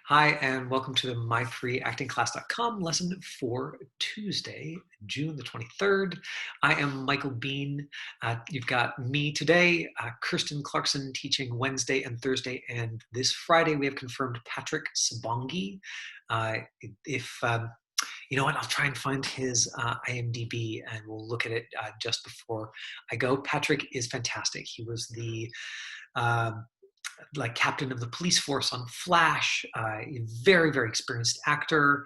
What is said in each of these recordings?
Hi, and welcome to the myfreeactingclass.com lesson for Tuesday, June the 23rd. I am Michael Bean. You've got me today, Kirsten Clarkson teaching Wednesday and Thursday, and this Friday we have confirmed Patrick Sabongi. You know what, I'll try and find his IMDb and we'll look at it just before I go. Patrick is fantastic. He was the captain of the police force on Flash, very, very experienced actor,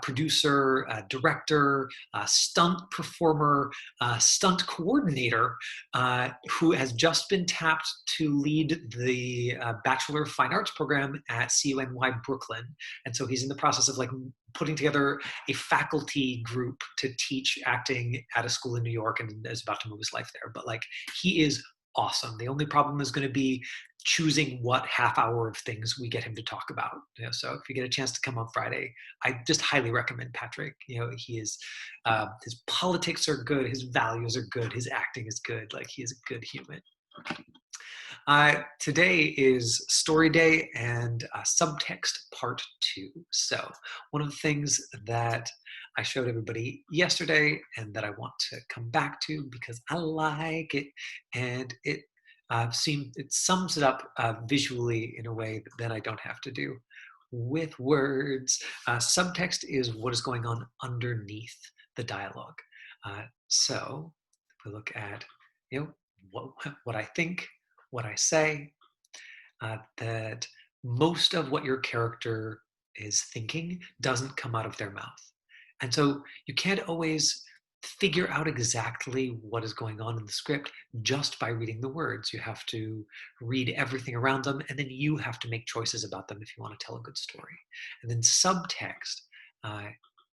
producer, director, stunt performer, stunt coordinator, who has just been tapped to lead the Bachelor of Fine Arts program at CUNY Brooklyn. And so he's in the process of putting together a faculty group to teach acting at a school in New York and is about to move his life there. But he is awesome. The only problem is going to be choosing what half hour of things we get him to talk about. So if you get a chance to come on Friday, I just highly recommend Patrick. He is, his politics are good, his values are good, his acting is good. He is a good human. Today is Story Day and Subtext Part 2. So one of the things that I showed everybody yesterday and that I want to come back to because I like it, and it sums it up visually in a way that then I don't have to do with words. Subtext is what is going on underneath the dialogue. So if we look at what I think, what I say, that most of what your character is thinking doesn't come out of their mouth. And so you can't always figure out exactly what is going on in the script just by reading the words. You have to read everything around them, and then you have to make choices about them if you want to tell a good story. And then subtext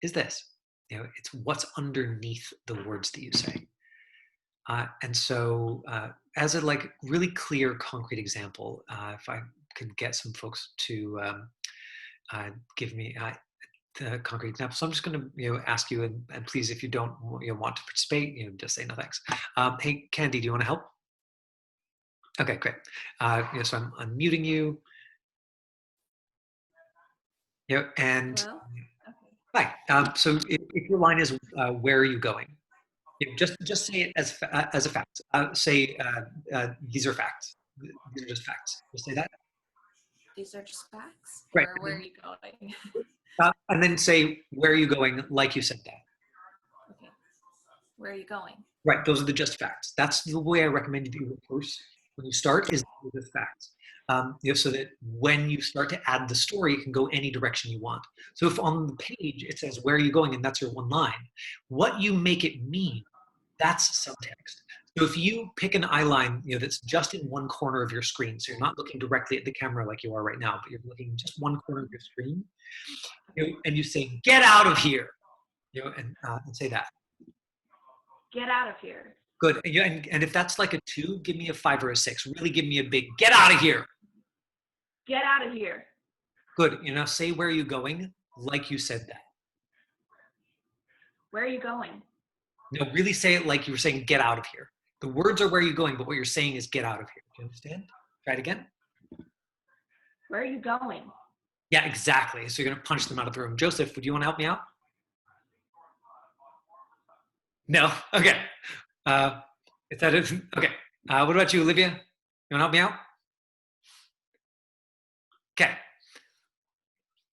is this. It's what's underneath the words that you say. And so as a really clear, concrete example, if I could get some folks to give me the concrete example. So I'm just going to ask you, and please, if you don't want to participate, just say no thanks. Hey, Candy, do you want to help? Okay, great. So I'm unmuting you. And well, okay. Hi. So if your line is where are you going? Just say it as a fact. Say these are facts. These are just facts. Just say that. These are just facts. Right. Or where are you going? And then say where are you going, like you said that. Okay. Where are you going? Right. Those are the just facts. That's the way I recommend you rehearse when you start, is the facts. So that when you start to add the story, it can go any direction you want. So if on the page it says where are you going, and that's your one line, what you make it mean, that's subtext. So if you pick an eyeline, that's just in one corner of your screen, so you're not looking directly at the camera like you are right now, but you're looking just one corner of your screen, and you say, "Get out of here," and say that. Get out of here. Good. And if that's like a 2, give me a 5 or a 6. Really give me a big "get out of here." Get out of here. Good. Say where are you going, like you said that. Where are you going? No, really say it like you were saying "get out of here." The words are where are you going, but what you're saying is "get out of here." Do you understand? Try it again. Where are you going? Yeah, exactly. So you're going to punch them out of the room. Joseph, would you want to help me out? No? Okay. If that is, okay. What about you, Olivia? You want to help me out? Okay.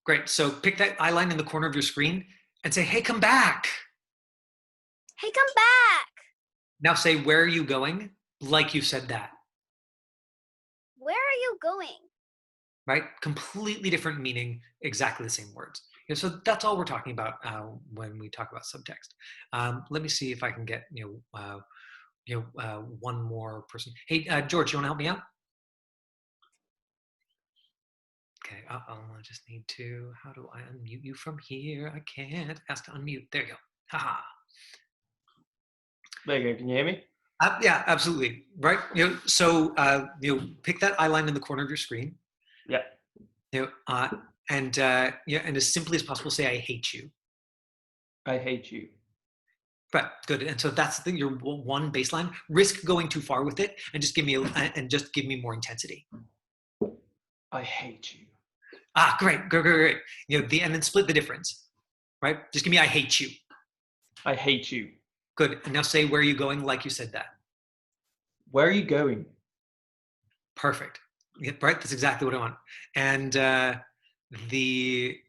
Great. So pick that eyeline in the corner of your screen and say, "Hey, come back." Hey, come back. Now say, "Where are you going?" like you said that. Where are you going? Right? Completely different meaning, exactly the same words. So that's all we're talking about when we talk about subtext. Let me see if I can get one more person. Hey, George, you want to help me out? Okay, I just need to. How do I unmute you from here? I can't. Ask to unmute. There you go. Haha. There you go. Can you hear me? Yeah, absolutely. Right. So pick that eyeline in the corner of your screen. Yeah. And as simply as possible, say "I hate you." I hate you. Right. Good. And so that's your one baseline. Risk going too far with it, and just give me more intensity. I hate you. Ah, great, great, great, great. And then split the difference, right? Just give me I hate you. I hate you. Good. And now say where are you going like you said that. Where are you going? Perfect. Yeah, right? That's exactly what I want. And the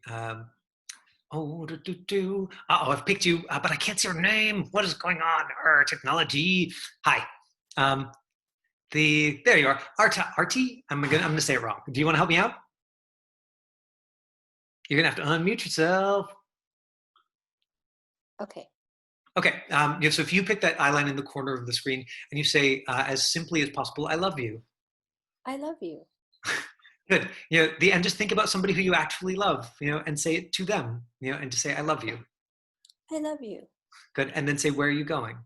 I've picked you, but I can't see your name. What is going on? Technology. Hi. There you are. Artie. I'm gonna say it wrong. Do you want to help me out? You're gonna have to unmute yourself. Okay. Okay. So if you pick that eyeline in the corner of the screen and you say as simply as possible, "I love you." I love you. Good. And just think about somebody who you actually love, and say it to them, and to say, "I love you." I love you. Good. And then say, "Where are you going?"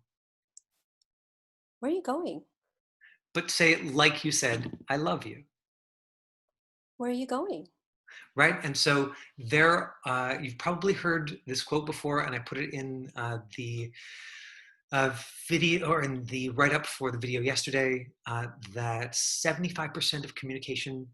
Where are you going? But say it like you said, "I love you." Where are you going? Right. And so you've probably heard this quote before, and I put it in the video or in the write-up for the video yesterday, that 75% of communication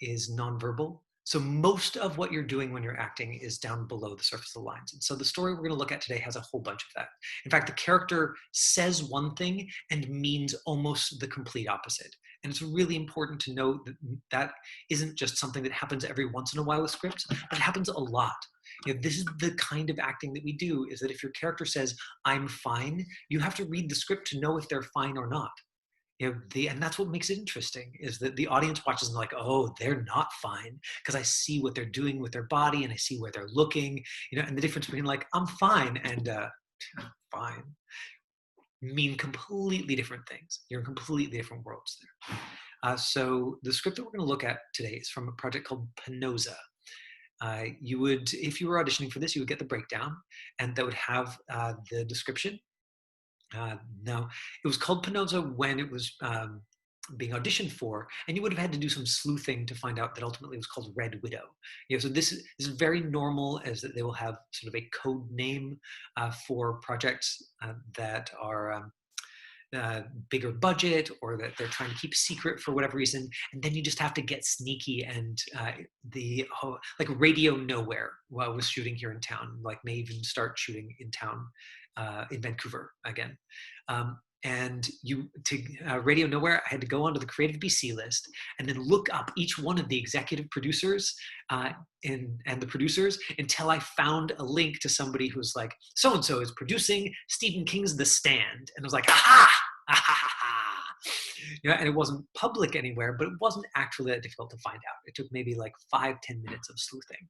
is nonverbal. So most of what you're doing when you're acting is down below the surface of the lines. And so the story we're going to look at today has a whole bunch of that. In fact, the character says one thing and means almost the complete opposite. And it's really important to know that that isn't just something that happens every once in a while with scripts, but it happens a lot. This is the kind of acting that we do, is that if your character says, "I'm fine," you have to read the script to know if they're fine or not. And that's what makes it interesting, is that the audience watches and like, "Oh, they're not fine," because I see what they're doing with their body and I see where they're looking, and the difference between like, "I'm fine" and fine mean completely different things. You're in completely different worlds there. So the script that we're going to look at today is from a project called Penosa. You would, if you were auditioning for this, you would get the breakdown, and that would have the description. Now, it was called Penosa when it was being auditioned for, and you would have had to do some sleuthing to find out that ultimately it was called Red Widow. So this is very normal, as that they will have sort of a code name for projects that are bigger budget, or that they're trying to keep secret for whatever reason, and then you just have to get sneaky. And like Radio Nowhere was shooting here in town, like may even start shooting in town in Vancouver again. And Radio Nowhere, I had to go onto the Creative BC list and then look up each one of the executive producers and the producers until I found a link to somebody who's like, "So-and-so is producing Stephen King's The Stand." And I was like, "Aha! And it wasn't public anywhere, but it wasn't actually that difficult to find out. It took maybe like 5-10 minutes of sleuthing.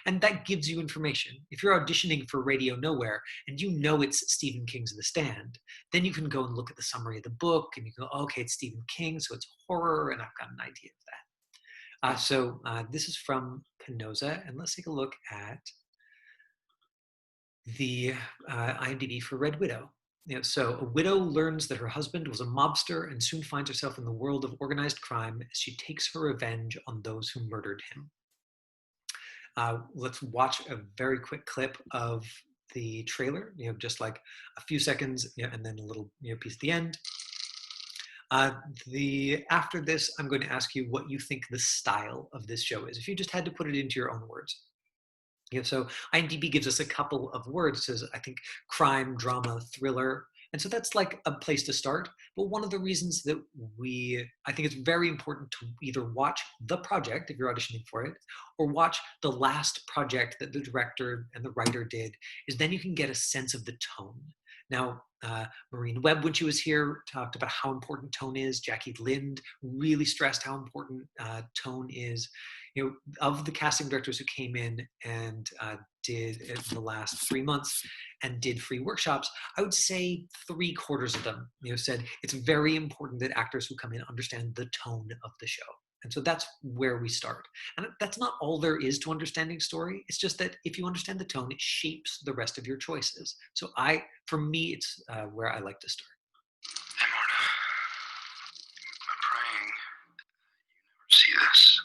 And that gives you information. If you're auditioning for Radio Nowhere and it's Stephen King's The Stand, then you can go and look at the summary of the book and you go, "Okay, it's Stephen King, so it's horror," and I've got an idea of that. So this is from Penosa, and let's take a look at the IMDb for Red Widow. So a widow learns that her husband was a mobster and soon finds herself in the world of organized crime as she takes her revenge on those who murdered him. Let's watch a very quick clip of the trailer, just like a few seconds, and then a little piece at the end. After this, I'm going to ask you what you think the style of this show is, if you just had to put it into your own words. So IMDb gives us a couple of words. It says, I think, crime, drama, thriller. And so that's like a place to start. But one of the reasons that I think it's very important to either watch the project, if you're auditioning for it, or watch the last project that the director and the writer did, is then you can get a sense of the tone. Now, Maureen Webb, when she was here, talked about how important tone is. Jackie Lind really stressed how important tone is. Of the casting directors who came in and did in the last 3 months and did free workshops, I would say 3/4 of them said it's very important that actors who come in understand the tone of the show. And so that's where we start. And that's not all there is to understanding story. It's just that if you understand the tone, it shapes the rest of your choices. So for me, it's where I like to start. Hey, Marta. I'm praying you never see this.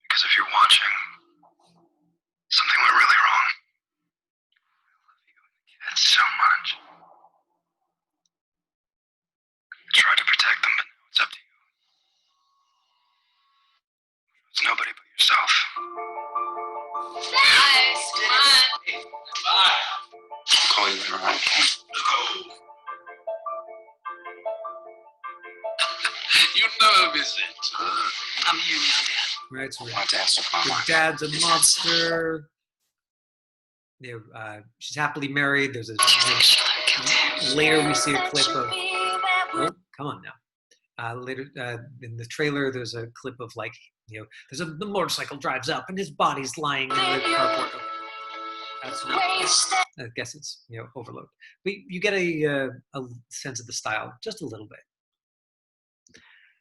Because if you're watching, something went really wrong. I love you and the kids so much. I tried to protect them, but now it's up to you. You nervous it? I'm here now, Dad. Right, so Want to dance with my your wife? dad's a monster. She's happily married. There's a later we see a clip of. Oh, come on now. Later in the trailer, there's a clip of like the motorcycle drives up and his body's lying in the carport. Okay. That's not. I guess it's overload, but you get a sense of the style just a little bit.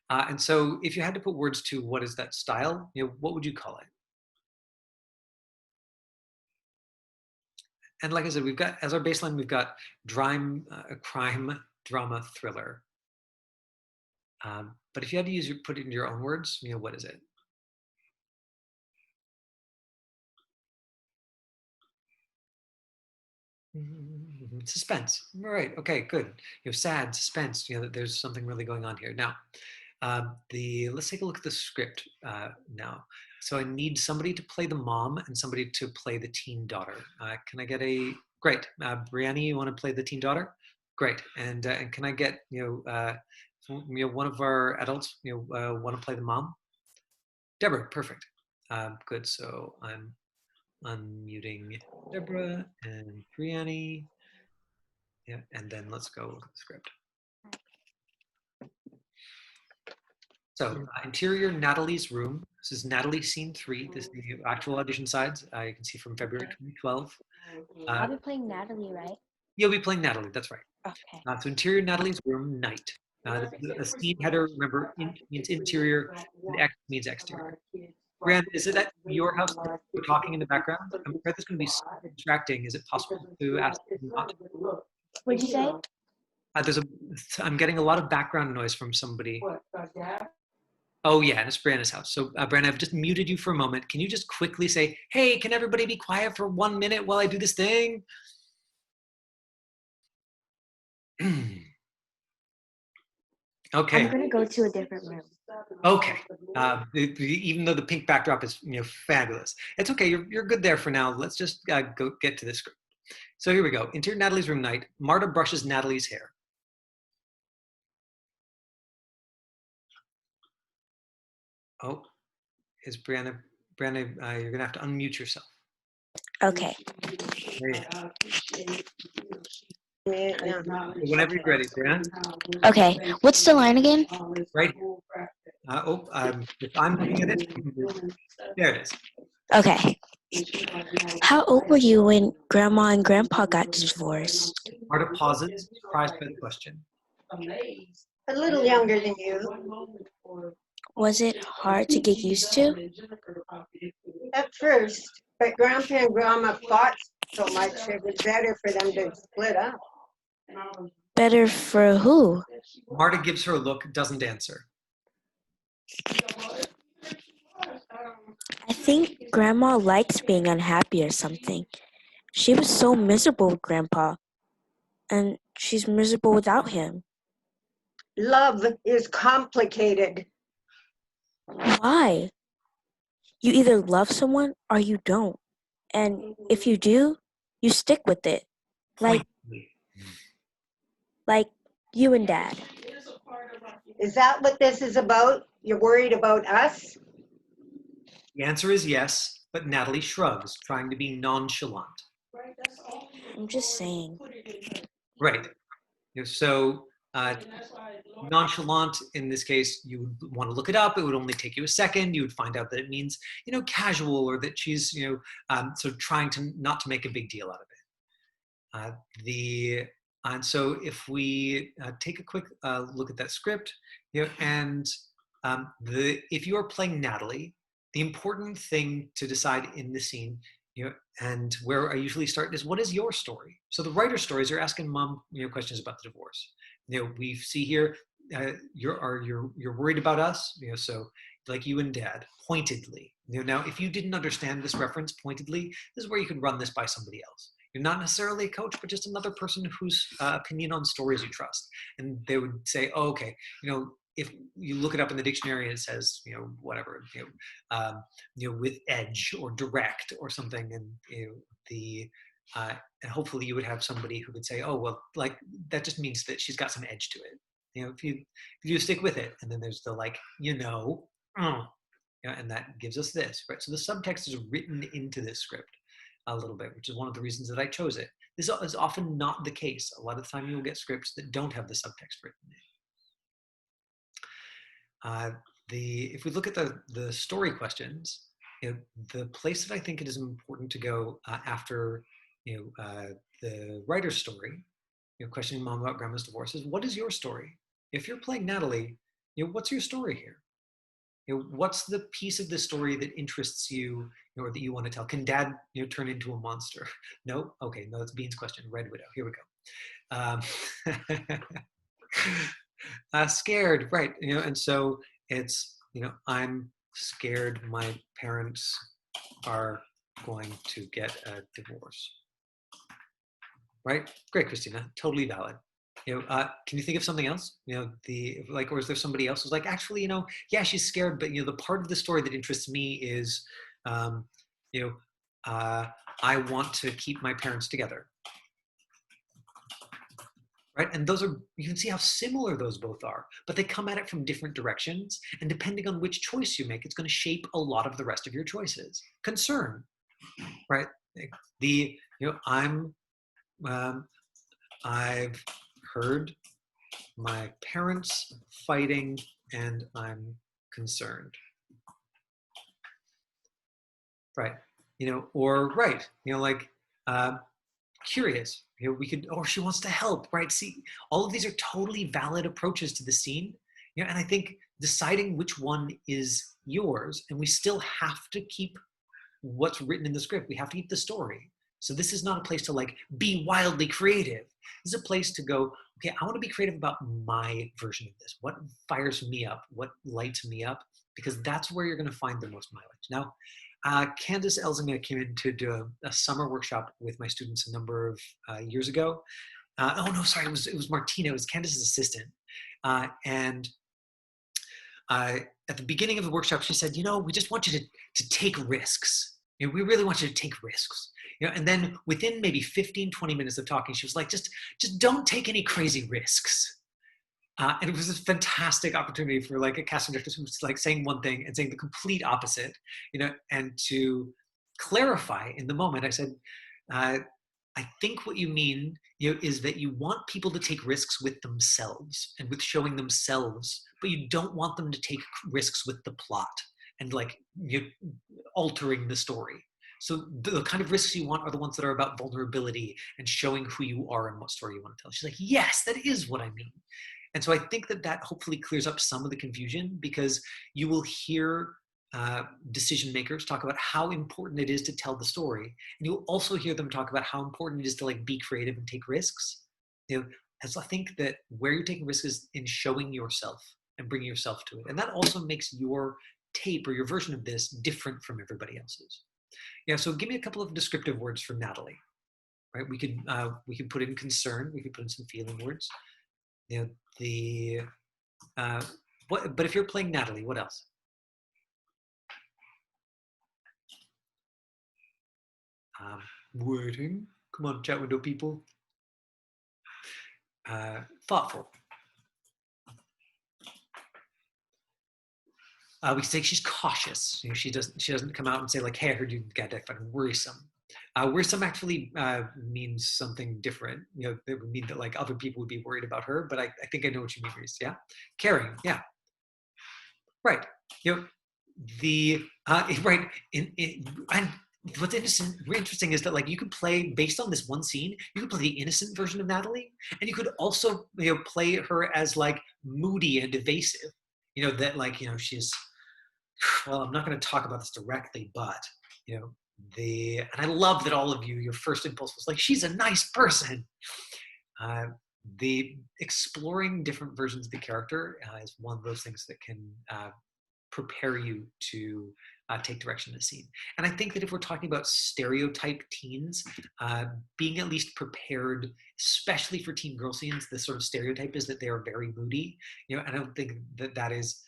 And so, if you had to put words to what is that style, what would you call it? And like I said, we've got as our baseline, we've got crime, drama, thriller. But if you had to put it in your own words, what is it? Suspense. Right. Okay. Good. Sad suspense. That there's something really going on here. Now, let's take a look at the script now. So I need somebody to play the mom and somebody to play the teen daughter. Can I get a great? Brianne, you want to play the teen daughter? Great. And can I get one of our adults want to play the mom? Deborah. Perfect. Good. So I'm unmuting Deborah and Brianne. Yeah, and then let's go look at the script. So interior Natalie's room. This is Natalie scene 3. This is the actual audition sides. You can see from February 2012. I'll be playing Natalie, right? You'll be playing Natalie. That's right. Okay. So interior Natalie's room, night. The scene header, remember, means interior, and X means exterior. Brianne, is it at your house that we're talking in the background? I'm afraid this is going to be so distracting. Is it possible to ask not? What'd you say? I'm getting a lot of background noise from somebody. Oh yeah, and it's Brianna's house. So Brianna, I've just muted you for a moment. Can you just quickly say, hey, can everybody be quiet for 1 minute while I do this thing? Okay. I'm gonna go to a different room. Okay. Even though the pink backdrop is fabulous, it's okay. You're good there for now. Let's just go get to this script. So here we go. Interior Natalie's room, night. Marta brushes Natalie's hair. Oh, is Brianna, you're gonna have to unmute yourself. Okay. Whenever you're ready, Brianna. Okay. What's the line again? Right. If I'm looking at it, there it is. Okay. How old were you when Grandma and Grandpa got divorced? Marta pauses, surprised by the question. A little younger than you. Was it hard to get used to? At first, but Grandpa and Grandma fought so much it was better for them to split up. Better for who? Marta gives her a look, doesn't answer. I think Grandma likes being unhappy or something. She was so miserable with Grandpa, and she's miserable without him. Love is complicated. Why? You either love someone or you don't. And if you do, you stick with it. Like you and Dad. Is that what this is about? You're worried about us? The answer is yes, but Natalie shrugs, trying to be nonchalant. I'm just saying. Right. So nonchalant in this case, you would want to look it up. It would only take you a second. You would find out that it means casual, or that she's sort of trying to not to make a big deal out of it. And so if we take a quick look at that script, and if you are playing Natalie, the important thing to decide in the scene, and where I usually start, is what is your story? So the writer's stories are asking mom, questions about the divorce. We see here, you're worried about us, so like you and Dad, pointedly. Now, if you didn't understand this reference pointedly, this is where you could run this by somebody else. You're not necessarily a coach, but just another person whose opinion on stories you trust. And they would say, oh, okay, if you look it up in the dictionary and it says, whatever, with edge or direct or something, and and hopefully you would have somebody who would say, oh, well, like, that just means that she's got some edge to it. If you stick with it, and then there's the like, and that gives us this, right? So the subtext is written into this script a little bit, which is one of the reasons that I chose it. This is often not the case. A lot of the time you'll get scripts that don't have the subtext written in. If we look at the story questions, the place that I think it is important to go after the writer's story, questioning mom about grandma's divorce, is what is your story? If you're playing Natalie, what's your story here? What's the piece of the story that interests you, or that you want to tell? Can dad turn into a monster? No? Okay, no, that's Bean's question. Red Widow. Here we go. Scared, right? And so it's I'm scared my parents are going to get a divorce. Right? Great, Christina. Totally valid. Can you think of something else? Or is there somebody else who's like, actually, yeah, she's scared, but the part of the story that interests me is, I want to keep my parents together. Right? And those are, you can see how similar those both are, but they come at it from different directions. And depending on which choice you make, it's going to shape a lot of the rest of your choices. Concern, right? I've heard my parents fighting and I'm concerned. Right. Curious. We could, or she wants to help, right? See, all of these are totally valid approaches to the scene. And I think deciding which one is yours, and we still have to keep what's written in the script. We have to keep the story. So this is not a place to like be wildly creative. This is a place to go, okay, I want to be creative about my version of this. What fires me up? What lights me up? Because that's where you're going to find the most mileage. Now, Candace Elzinga came in to do a summer workshop with my students a number of years ago. It was Martina. It was Candace's assistant. And at the beginning of the workshop, she said, we just want you to take risks. We really want you to take risks. And then within maybe 15, 20 minutes of talking, she was like, just don't take any crazy risks. And it was a fantastic opportunity for like a casting director who was like saying one thing and saying the complete opposite, and to clarify in the moment, I said, I think what you mean, is that you want people to take risks with themselves and with showing themselves, but you don't want them to take risks with the plot and like altering the story. So the kind of risks you want are the ones that are about vulnerability and showing who you are and what story you want to tell. She's like, yes, that is what I mean. And so I think that hopefully clears up some of the confusion, because you will hear decision makers talk about how important it is to tell the story. And you'll also hear them talk about how important it is to like be creative and take risks. And so I think that where you're taking risks is in showing yourself and bringing yourself to it. And that also makes your tape or your version of this different from everybody else's. So give me a couple of descriptive words for Natalie. Right? We could put in concern. We could put in some feeling words. But if you're playing Natalie, what else? Waiting. Come on, chat window people. Thoughtful. We say she's cautious. She doesn't come out and say like, "Hey, I heard you got that fucking worrisome." Worrisome actually means something different. That would mean that like other people would be worried about her. But I think I know what you mean, Reese. Yeah, caring. Yeah, right. Right. And what's interesting is that like you could play based on this one scene. You could play the innocent version of Natalie, and you could also play her as like moody and evasive. That like she's. Well, I'm not going to talk about this directly, but and I love that all of you, your first impulse was like, she's a nice person. The exploring different versions of the character is one of those things that can prepare you to take direction in the scene. And I think that if we're talking about stereotype teens, being at least prepared, especially for teen girl scenes, the sort of stereotype is that they are very moody. And I don't think that is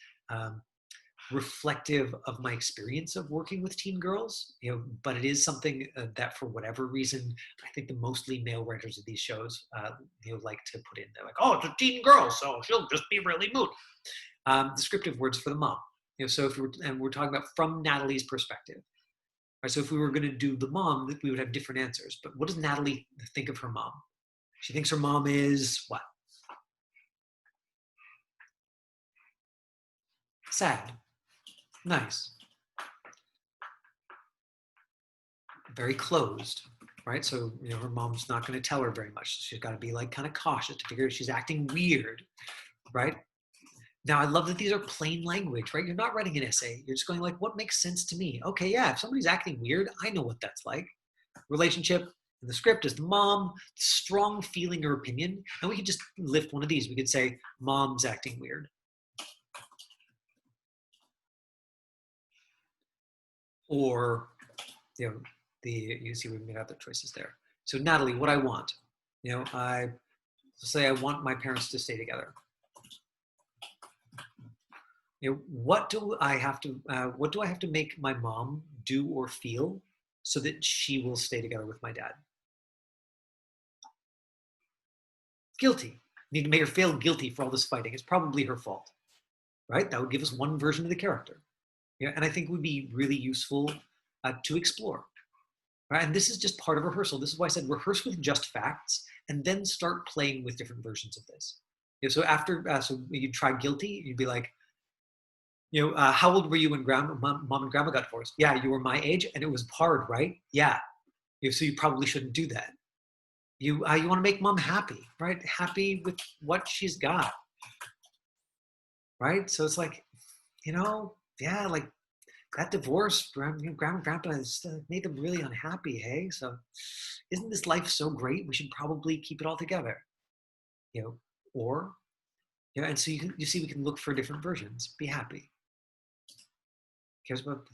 reflective of my experience of working with teen girls, but it is something that for whatever reason, I think the mostly male writers of these shows, like to put in. They're like, oh, it's a teen girl, so she'll just be really moody. Descriptive words for the mom. So if we're talking about from Natalie's perspective. Right, so if we were going to do the mom, we would have different answers. But what does Natalie think of her mom? She thinks her mom is what? Sad. Nice. Very closed, right? So, her mom's not going to tell her very much. She's got to be like kind of cautious to figure she's acting weird, right? Now, I love that these are plain language, right? You're not writing an essay. You're just going like, what makes sense to me? Okay, yeah, if somebody's acting weird, I know what that's like. Relationship in the script is the mom, strong feeling or opinion. And we could just lift one of these. We could say, mom's acting weird. Or, you see we made other choices there. So Natalie, what I want, say I want my parents to stay together. What do I have to make my mom do or feel so that she will stay together with my dad? Guilty. Need to make her feel guilty for all this fighting. It's probably her fault, right? That would give us one version of the character. And I think would be really useful to explore. Right? And this is just part of rehearsal. This is why I said rehearse with just facts and then start playing with different versions of this. So after, so you try guilty, you'd be like, how old were you when mom and grandma got divorced? Yeah, you were my age and it was hard, right? Yeah. So you probably shouldn't do that. You want to make mom happy, right? Happy with what she's got, right? So it's like, yeah, like that divorce, grandma and grandpa has made them really unhappy, hey? So isn't this life so great? We should probably keep it all together, or, and so you see we can look for different versions. Be happy. Cares about,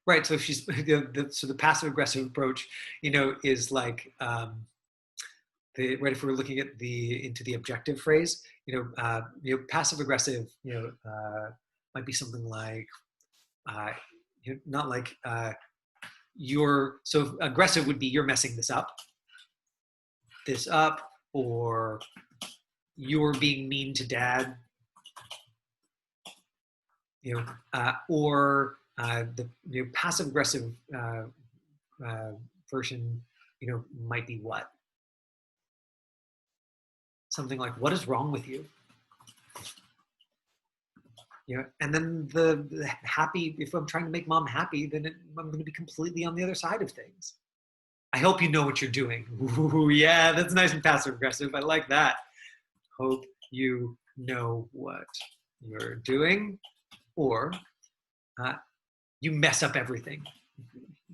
right? So if she's, so the passive aggressive approach, is like, right, if we're looking at into the objective phrase, passive aggressive, might be something like, not like so aggressive would be you're messing this up, or you're being mean to dad, or the passive aggressive version, might be what? Something like, what is wrong with you? And then the happy, if I'm trying to make mom happy, then I'm going to be completely on the other side of things. I hope you know what you're doing. Ooh, yeah, that's nice and passive aggressive. I like that. Hope you know what you're doing. Or you mess up everything.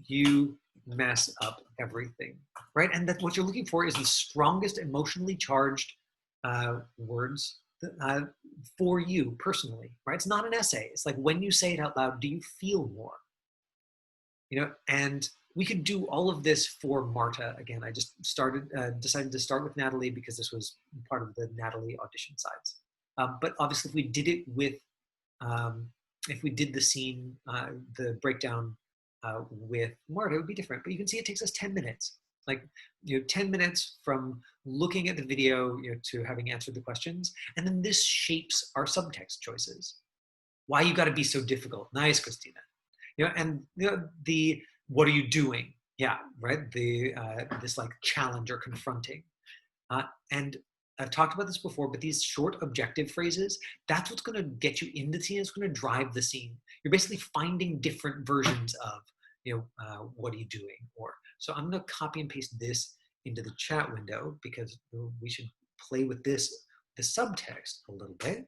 You mess up everything, right? And that what you're looking for is the strongest emotionally charged words for you personally, right? It's not an essay. It's like when you say it out loud, do you feel more? And we could do all of this for Marta. Again, I just decided to start with Natalie because this was part of the Natalie audition sides. But obviously if we did it with, if we did the scene, the breakdown with Marta, it would be different. But you can see it takes us 10 minutes. Like, 10 minutes from looking at the video, to having answered the questions. And then this shapes our subtext choices. Why you got to be so difficult? Nice, Christina. And the what are you doing? Yeah, right. This like challenge or confronting. And I've talked about this before, but these short objective phrases, that's what's going to get you in the scene. It's going to drive the scene. You're basically finding different versions of, what are you doing? So I'm going to copy and paste this into the chat window because we should play with the subtext a little bit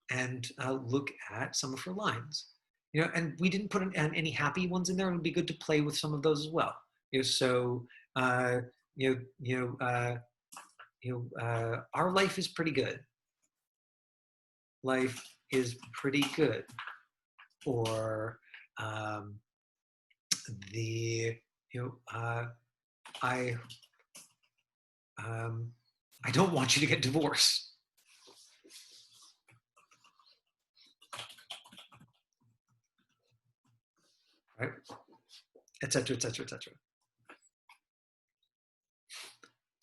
and look at some of her lines. And we didn't put any happy ones in there. It would be good to play with some of those as well. So our life is pretty good. Life is pretty good. Or I don't want you to get divorced. right? Etc. Etc. Etc.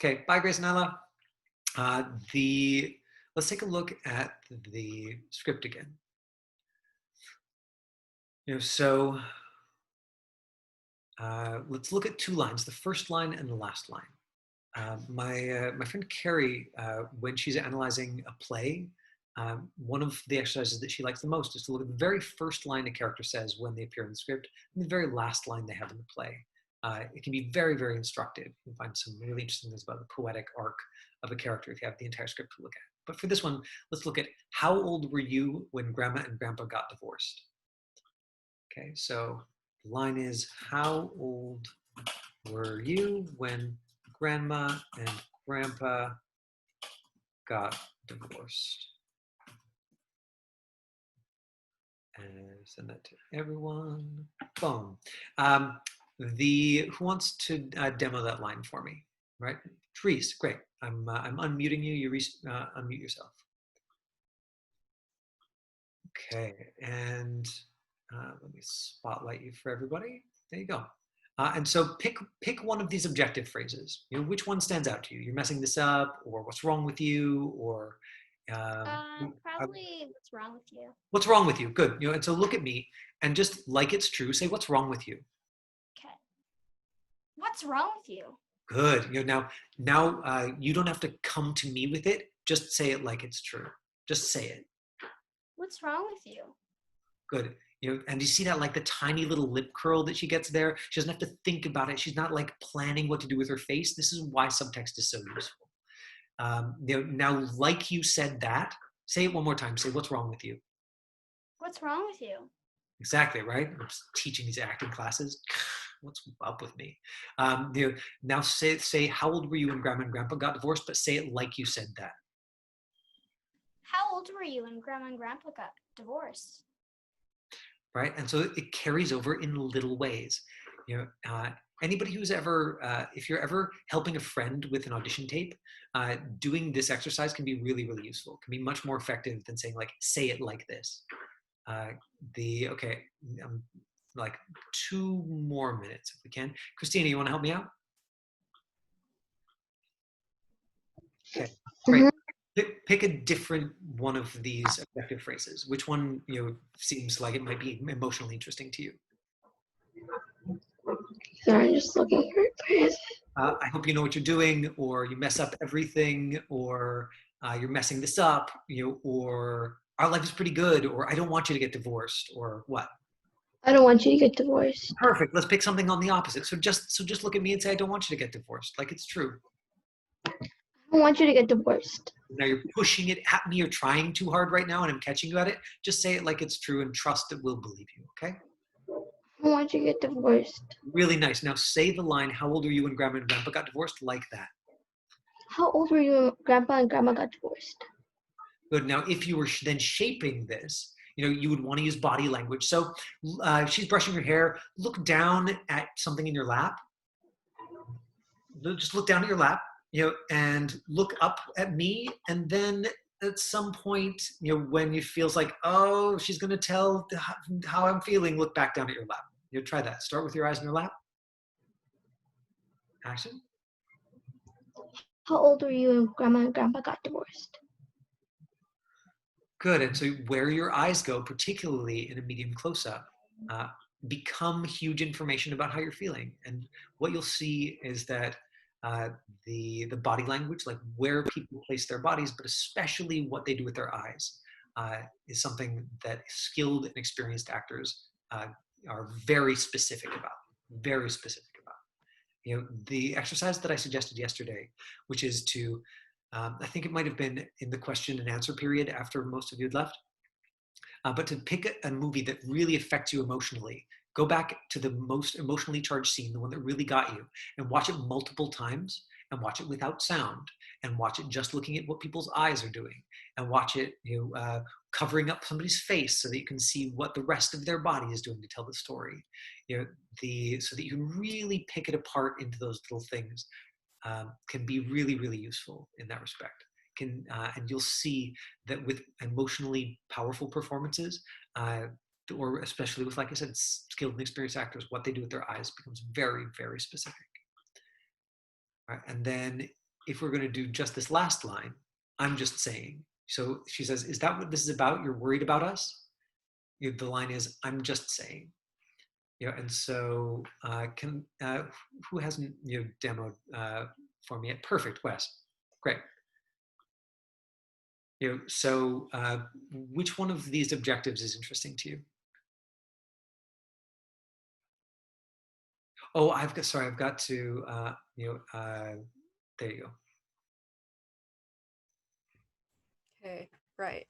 Okay, bye, Grace and Ella. Let's take a look at the script again. So let's look at 2 lines, the first line and the last line. My friend Carrie, when she's analyzing a play, one of the exercises that she likes the most is to look at the very first line a character says when they appear in the script and the very last line they have in the play. It can be very, very instructive. You can find some really interesting things about the poetic arc of a character if you have the entire script to look at. But for this one, let's look at how old were you when Grandma and Grandpa got divorced? Okay, so the line is, how old were you when Grandma and Grandpa got divorced? And send that to everyone. Boom. Who wants to demo that line for me? Right, Therese. Great. I'm unmuting you. You unmute yourself. Okay, and let me spotlight you for everybody. There you go. And so pick one of these objective phrases. Which one stands out to you? You're messing this up, or what's wrong with you, or Probably what's wrong with you. what's wrong with you? Good. And so look at me and just like it's true, say what's wrong with you. Okay. What's wrong with you? Good. Now you don't have to come to me with it. Just say it like it's true. Just say it. What's wrong with you? Good. And you see that, like, the tiny little lip curl that she gets there? She doesn't have to think about it. She's not like planning what to do with her face. This is why subtext is so useful. Now, like you said that, say it one more time. Say, what's wrong with you? What's wrong with you? Exactly, right? I'm just teaching these acting classes. What's up with me? Now say, how old were you when Grandma and Grandpa got divorced? But say it like you said that. How old were you when Grandma and Grandpa got divorced? Right, and so it carries over in little ways. Anybody who's ever, if you're ever helping a friend with an audition tape, doing this exercise can be really, really useful. It can be much more effective than saying, like, say it like this. Okay, like 2 more minutes if we can. Christina, you want to help me out? Okay, great. Pick a different one of these objective phrases. Which one seems like it might be emotionally interesting to you? Sorry, I'm just looking for phrases. I hope you know what you're doing, or you mess up everything, or you're messing this up, or our life is pretty good, or I don't want you to get divorced, or what? I don't want you to get divorced. Perfect. Let's pick something on the opposite. So just look at me and say, I don't want you to get divorced, like it's true. I don't want you to get divorced. Now you're pushing it at me. You're trying too hard right now, and I'm catching you at it. Just say it like it's true and trust that we'll believe you, okay? I don't want you to get divorced. Really nice. Now say the line, how old are you when Grandma and Grandpa got divorced? Like that. How old were you when Grandpa and Grandma got divorced? Good. Now, if you were then shaping this, you would want to use body language. So she's brushing her hair. Look down at something in your lap. Just look down at your lap, and look up at me. And then at some point, when it feels like, oh, she's going to tell how I'm feeling, look back down at your lap. Try that. Start with your eyes in your lap. Action. How old were you when Grandma and Grandpa got divorced? Good. And so where your eyes go, particularly in a medium close-up, become huge information about how you're feeling. And what you'll see is that the body language, like where people place their bodies, but especially what they do with their eyes, is something that skilled and experienced actors are very specific about. Very specific about. The exercise that I suggested yesterday, which is to, I think it might have been in the question and answer period after most of you had left, but to pick a movie that really affects you emotionally. Go back to the most emotionally charged scene, the one that really got you, and watch it multiple times, and watch it without sound, and watch it just looking at what people's eyes are doing, and watch it covering up somebody's face so that you can see what the rest of their body is doing to tell the story. So that you can really pick it apart into those little things can be really, really useful in that respect. And you'll see that with emotionally powerful performances, or especially with, like I said, skilled and experienced actors, what they do with their eyes becomes very, very specific. Right? And then if we're going to do just this last line, I'm just saying. So she says, is that what this is about? You're worried about us? The line is, I'm just saying. And so who hasn't demoed for me? Perfect, Wes. Great. So which one of these objectives is interesting to you? Oh, I've got to, there you go. Okay, right.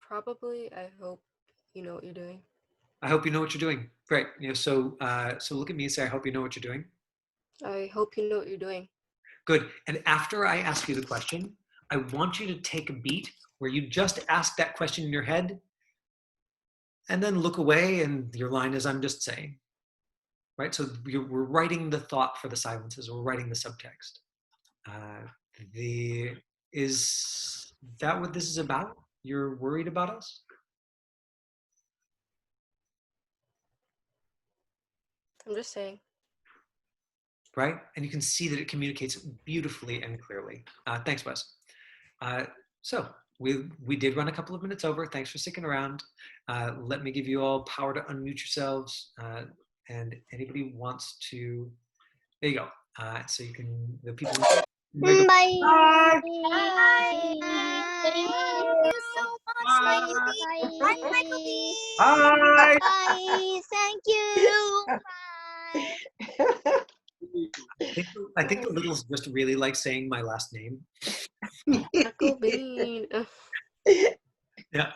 Probably, I hope you know what you're doing. I hope you know what you're doing. Great. So look at me and say, I hope you know what you're doing. I hope you know what you're doing. Good. And after I ask you the question, I want you to take a beat where you just ask that question in your head and then look away, and your line is, I'm just saying. Right? So we're writing the thought for the silences. We're writing the subtext. Is that what this is about? You're worried about us? I'm just saying. Right? And you can see that it communicates beautifully and clearly. Thanks, Wes. So we did run a couple of minutes over. Thanks for sticking around. Let me give you all power to unmute yourselves. And anybody wants to, there you go. So you can, the people. Bye. Bye. Thank Thank you so much, Natalie. Bye, Michael B. Bye. Bye. Thank you. Bye. I think the littles just really like saying my last name. Michael Bean. Yeah.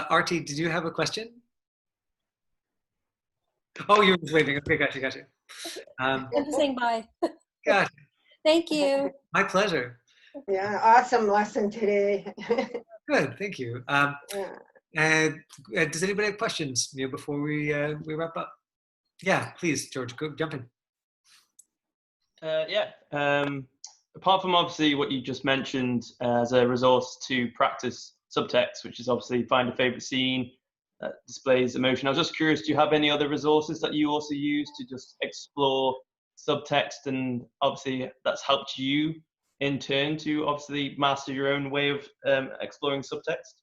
RT, did you have a question? Oh, you were just waving. Okay, gotcha. I'm just saying bye. Gotcha. Thank you. My pleasure. Yeah, awesome lesson today. Good, thank you. Yeah. And does anybody have questions before we wrap up? Yeah, please, George, go jump in. Yeah. Apart from obviously what you just mentioned as a resource to practice subtext, which is obviously find a favorite scene that displays emotion. I was just curious, do you have any other resources that you also use to just explore subtext, and obviously that's helped you in turn to obviously master your own way of exploring subtext?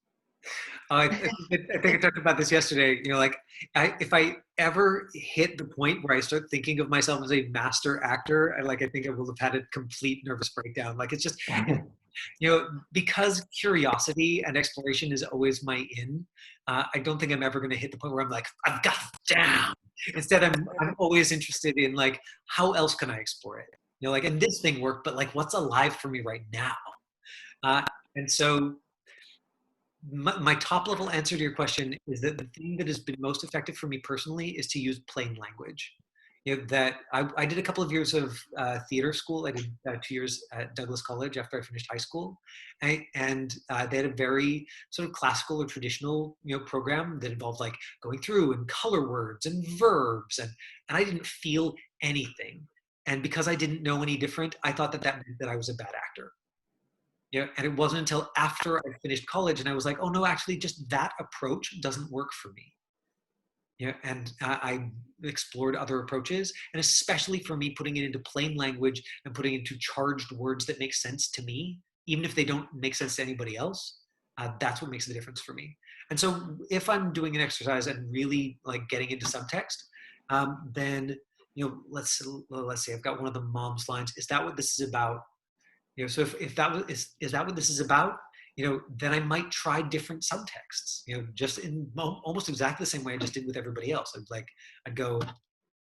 I think I talked about this yesterday. Like if I ever hit the point where I start thinking of myself as a master actor, I think I will have had a complete nervous breakdown. Like it's just, because curiosity and exploration is always my in. I don't think I'm ever going to hit the point where I'm like, I've got it down. Instead, I'm always interested in like, how else can I explore it? And this thing worked, but like, what's alive for me right now? And so. My top level answer to your question is that the thing that has been most effective for me personally is to use plain language. That I did a couple of years of theater school. I did 2 years at Douglas College after I finished high school, and they had a very sort of classical or traditional program that involved like going through and color words and verbs, and I didn't feel anything. And because I didn't know any different, I thought that meant that I was a bad actor. And it wasn't until after I finished college and I was like, oh no, actually just that approach doesn't work for me. And I explored other approaches, and especially for me, putting it into plain language and putting it into charged words that make sense to me, even if they don't make sense to anybody else, that's what makes the difference for me. And so if I'm doing an exercise and really like getting into subtext, then, let's say I've got one of the mom's lines, is that what this is about? So if that was, is that what this is about? Then I might try different subtexts, just in almost exactly the same way I just did with everybody else. I'd go,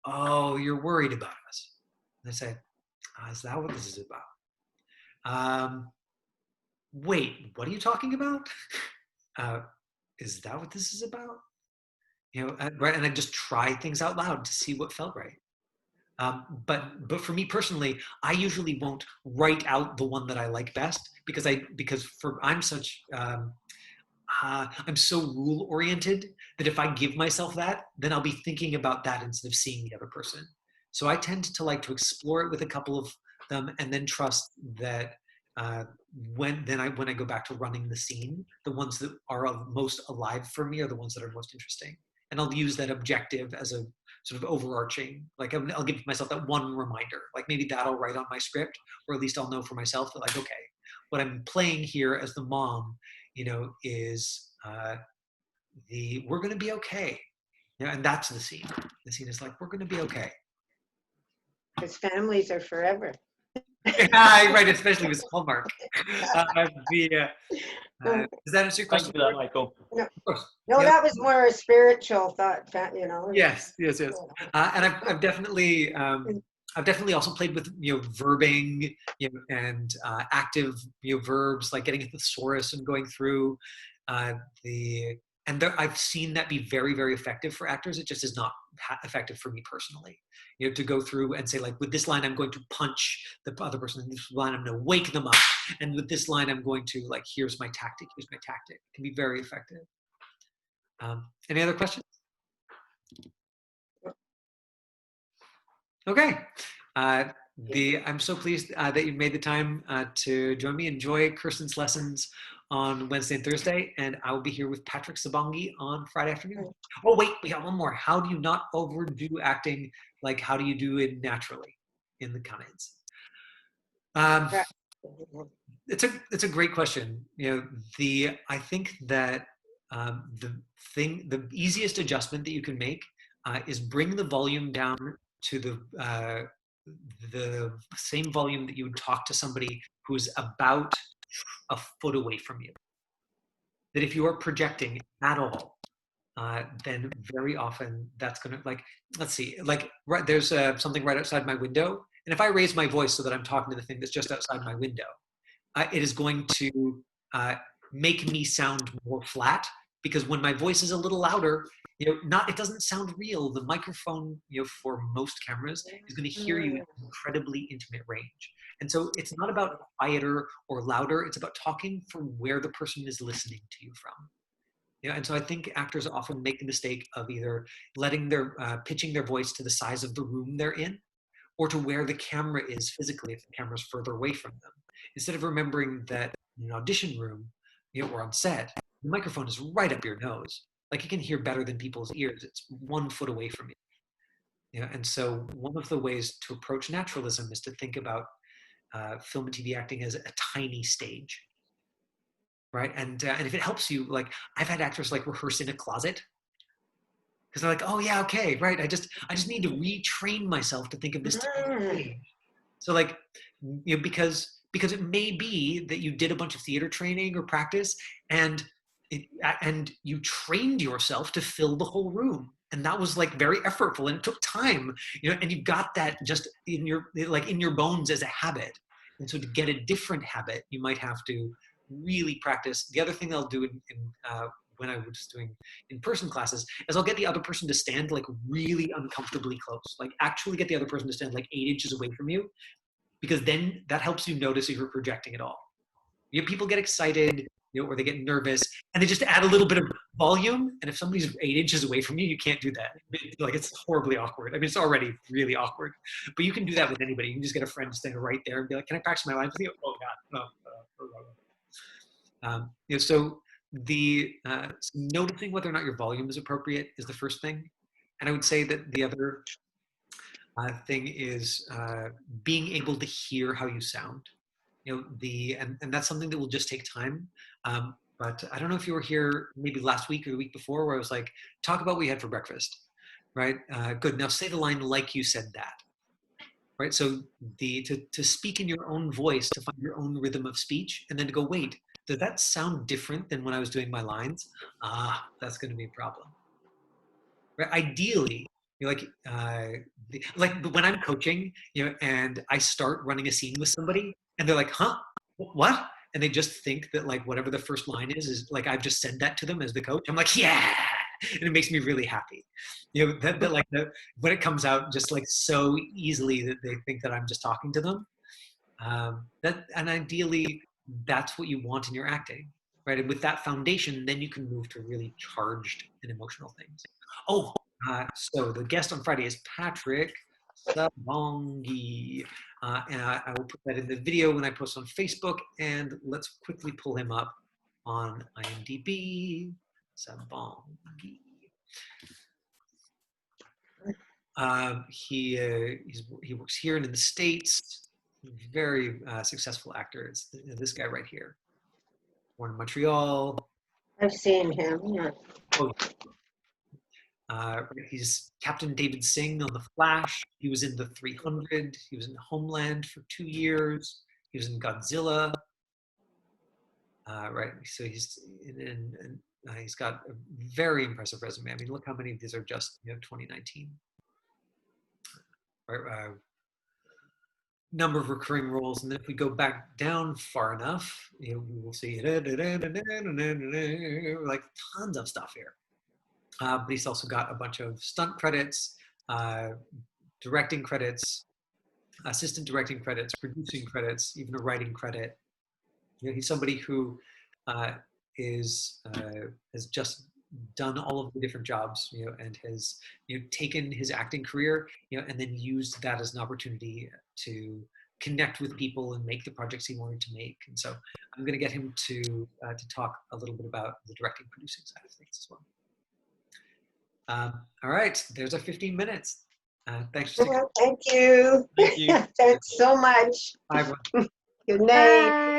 oh, you're worried about us. And I say, is that what this is about? Wait, what are you talking about? Is that what this is about? Right. And I just try things out loud to see what felt right. But for me personally, I usually won't write out the one that I like best because I'm such I'm so rule oriented that if I give myself that, then I'll be thinking about that instead of seeing the other person. So I tend to like to explore it with a couple of them and then trust that when I go back to running the scene, the ones that are most alive for me are the ones that are most interesting. And I'll use that objective as a sort of overarching, like I'll give myself that one reminder, like maybe that'll write on my script, or at least I'll know for myself that like, okay, what I'm playing here as the mom, is we're going to be okay. Yeah, and that's the scene. The scene is like, we're going to be okay. Because families are forever. Yeah, right, especially with Hallmark. Does that answer your Thank you question? for that, Michael. No, Of course. no, Yep. that was more a spiritual thought, Yes. And I've definitely also played with verbing, and active verbs, like getting a thesaurus and going through I've seen that be very, very effective for actors. It just is not effective for me personally. To go through and say, like, with this line, I'm going to punch the other person. And this line, I'm going to wake them up. And with this line, I'm going to, like, here's my tactic. It can be very effective. Any other questions? Okay. I'm so pleased that you made the time to join me. Enjoy Kirsten's lessons on Wednesday and Thursday, and I will be here with Patrick Sabangi on Friday afternoon. Oh wait, we got one more. How do you not overdo acting? Like, how do you do it naturally in the Canadians? It's a great question. I think that the easiest adjustment that you can make is bring the volume down to the same volume that you would talk to somebody who's about a foot away from you. That if you are projecting at all, then very often that's going to, like, let's see, like, right, there's something right outside my window. And if I raise my voice so that I'm talking to the thing that's just outside my window, it is going to make me sound more flat, because when my voice is a little louder, it doesn't sound real. The microphone, for most cameras, is going to hear you in incredibly intimate range. And so it's not about quieter or louder. It's about talking from where the person is listening to you from. And so I think actors often make the mistake of either pitching their voice to the size of the room they're in, or to where the camera is physically if the camera's further away from them, instead of remembering that in an audition room, or on set, the microphone is right up your nose. Like, you can hear better than people's ears. It's 1 foot away from you. And so one of the ways to approach naturalism is to think about film and TV acting as a tiny stage, right? And if it helps you, like, I've had actors like rehearse in a closet, because they're like, oh yeah, okay, right. I just need to retrain myself to think of this tiny stage. So, like, because it may be that you did a bunch of theater training or practice, and you trained yourself to fill the whole room, and that was, like, very effortful, and it took time, and you got that just in your bones as a habit. And so to get a different habit, you might have to really practice. The other thing I'll do when I was doing in-person classes is I'll get the other person to stand, like, really uncomfortably close, like actually get the other person to stand like 8 inches away from you, because then that helps you notice if you're projecting at all. People get excited, or they get nervous, and they just add a little bit of volume. And if somebody's 8 inches away from you, you can't do that. Like, it's horribly awkward. I mean, it's already really awkward, but you can do that with anybody. You can just get a friend to stand right there and be like, "Can I practice my lines with you?" Oh God, no. So noticing whether or not your volume is appropriate is the first thing. And I would say that the other thing is being able to hear how you sound. And that's something that will just take time. But I don't know if you were here maybe last week or the week before, where I was like, talk about what you had for breakfast, right? Good. Now say the line like you said that, right? So to speak in your own voice, to find your own rhythm of speech, and then to go, wait, does that sound different than when I was doing my lines? That's going to be a problem. Right? Ideally, like when I'm coaching, and I start running a scene with somebody, and they're like, "Huh, what?" And they just think that, like, whatever the first line is like I've just said that to them as the coach. I'm like, yeah, and it makes me really happy. When it comes out just, like, so easily that they think that I'm just talking to them. And ideally, that's what you want in your acting, right? And with that foundation, then you can move to really charged and emotional things. Oh, so the guest on Friday is Patrick Sabongi. And I will put that in the video when I post on Facebook. And let's quickly pull him up on IMDb. Sabongi. He works here and in the States. Very successful actor. It's this guy right here. Born in Montreal. I've seen him. Yeah. Oh, he's Captain David Singh on The Flash. He was in The 300. He was in Homeland for 2 years. He was in Godzilla. Right. So he's he's got a very impressive resume. I mean, look how many of these are just 2019. Right. Number of recurring roles, and then if we go back down far enough, we will see like tons of stuff here. But he's also got a bunch of stunt credits, directing credits, assistant directing credits, producing credits, even a writing credit. He's somebody who has just done all of the different jobs, and has taken his acting career, and then used that as an opportunity to connect with people and make the projects he wanted to make. And so I'm going to get him to talk a little bit about the directing, producing side of things as well. All right, there's our 15 minutes. Thanks for sticking. Well, thank you. Thank you. Thanks so much. Bye, everyone. Good night.